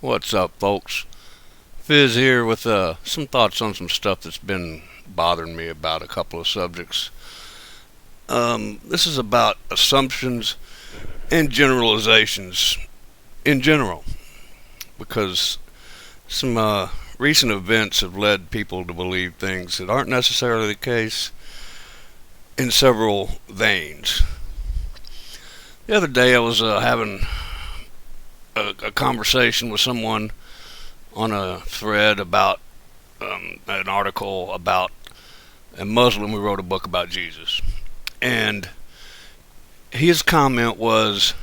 What's up, folks? Fizz here with some thoughts on some stuff that's been bothering me about a couple of subjects. This is about assumptions and generalizations in general, because some recent events have led people to believe things that aren't necessarily the case in several veins. The other day I was having a conversation with someone on a thread about an article about a Muslim who wrote a book about Jesus. And his comment was,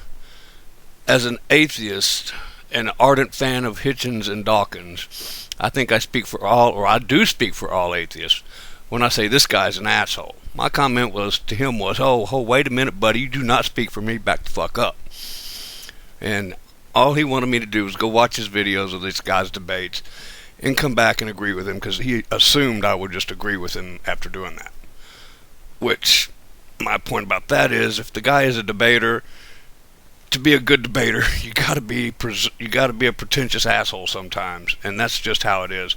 as an atheist, an ardent fan of Hitchens and Dawkins, I think I speak for all, or I do speak for all atheists, when I say this guy's an asshole. My comment to him was, oh, wait a minute, buddy, you do not speak for me, back the fuck up. And all he wanted me to do was go watch his videos of this guy's debates and come back and agree with him, because he assumed I would just agree with him after doing that. Which, my point about that is, if the guy is a debater, to be a good debater, you gotta be a pretentious asshole sometimes, and that's just how it is.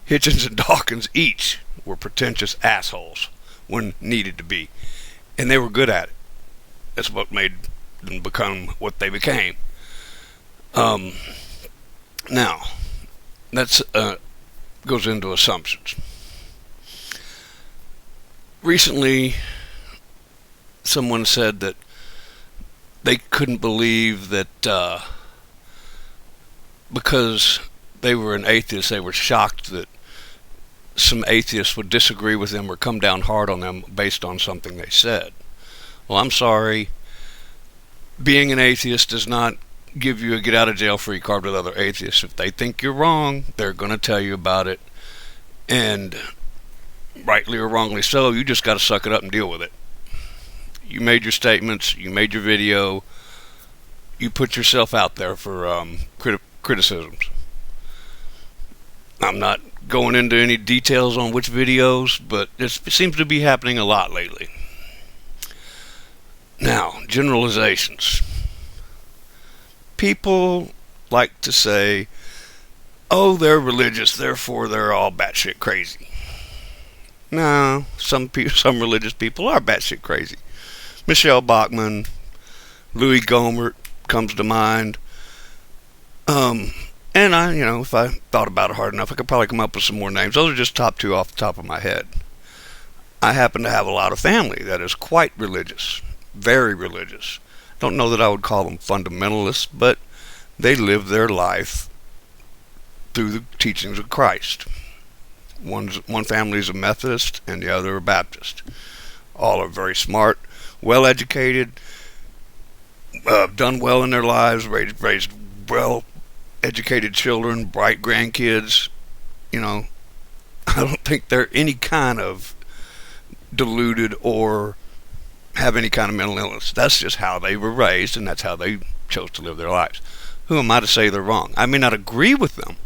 Hitchens and Dawkins each were pretentious assholes when needed to be, and they were good at it. That's what made them become what they became. Now, that's goes into assumptions. Recently, someone said that they couldn't believe that because they were an atheist, they were shocked that some atheists would disagree with them or come down hard on them based on something they said. Well, I'm sorry. Being an atheist does not give you a get out of jail free card with other atheists. If they think you're wrong, they're going to tell you about it, and rightly or wrongly so, you just got to suck it up and deal with it. You made your statements, you made your video, you put yourself out there for criticisms. I'm not going into any details on which videos, but it seems to be happening a lot lately. Now, generalizations. People like to say, oh, they're religious, therefore they're all batshit crazy. No, some religious people are batshit crazy. Michelle Bachmann, Louis Gohmert comes to mind. And if I thought about it hard enough, I could probably come up with some more names. Those are just top two off the top of my head. I happen to have a lot of family that is quite religious, very religious. Don't know that I would call them fundamentalists, but they live their life through the teachings of Christ. One family is a Methodist and the other a Baptist. All are very smart, well-educated, done well in their lives, raised well-educated children, bright grandkids. I don't think they're any kind of deluded or have any kind of mental illness. That's just how they were raised, and that's how they chose to live their lives. Who am I to say they're wrong? I may not agree with them,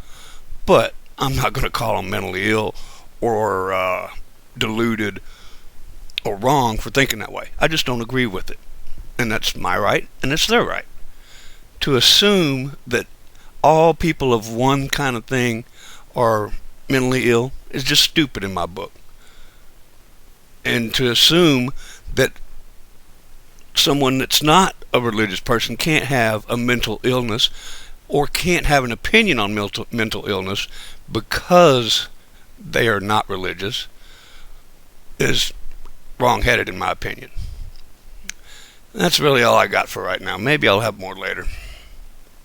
but I'm not going to call them mentally ill or deluded or wrong for thinking that way. I just don't agree with it, and that's my right, and it's their right. To assume that all people of one kind of thing are mentally ill is just stupid in my book. And to assume that someone that's not a religious person can't have a mental illness or can't have an opinion on mental illness because they are not religious is wrong-headed in my opinion. That's really all I got for right now. Maybe I'll have more later.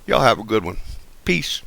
Y'all have a good one. Peace.